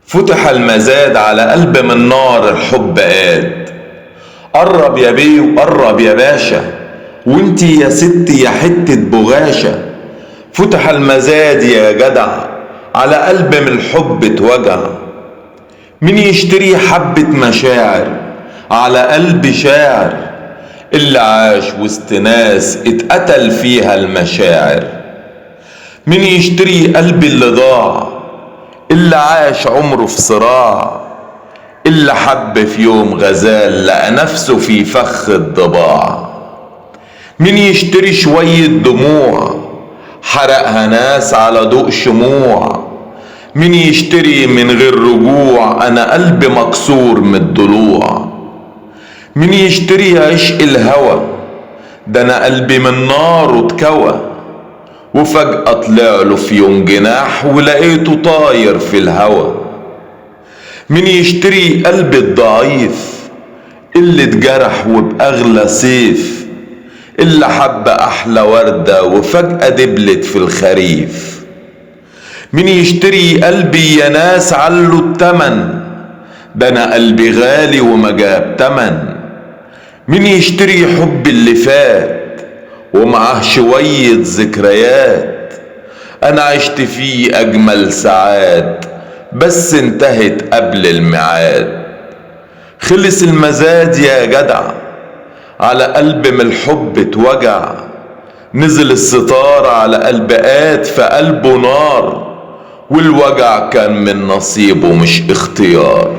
فتح المزاد على قلب من نار الحب قاد. قرب يا بيه وقرب يا باشا، وانتي يا ستي يا حتة بغاشة. فتح المزاد يا جدع على قلب من الحب اتوجع. مين يشتري حبة مشاعر على قلب شاعر؟ اللي عاش وسط ناس اتقتل فيها المشاعر. مين يشتري قلبي اللي ضاع؟ اللي عاش عمره في صراع، اللي حب في يوم غزال لقى نفسه في فخ الضباع. مين يشتري شوية دموع حرقها ناس على ضوء شموع؟ مين يشتري من غير رجوع؟ انا قلبي مكسور من الضلوع. مين يشتري عشق الهوى؟ ده انا قلبي من نار اتكوى. وفجأة طلع له في يوم جناح ولقيته طاير في الهوى. مين يشتري قلبي الضعيف اللي اتجرح وبأغلى سيف؟ اللي حب أحلى وردة وفجأة دبلت في الخريف. مين يشتري قلبي يا ناس علوا التمن؟ ده أنا قلبي غالي وما جاب تمن. مين يشتري حب اللي فات ومعاه شوية ذكريات؟ أنا عشت فيه أجمل ساعات بس انتهت قبل الميعاد. خلص المزاد يا جدع على قلب من الحب اتوجع. نزل الستار على قلب قات في قلبه نار، والوجع كان من نصيبه مش اختيار.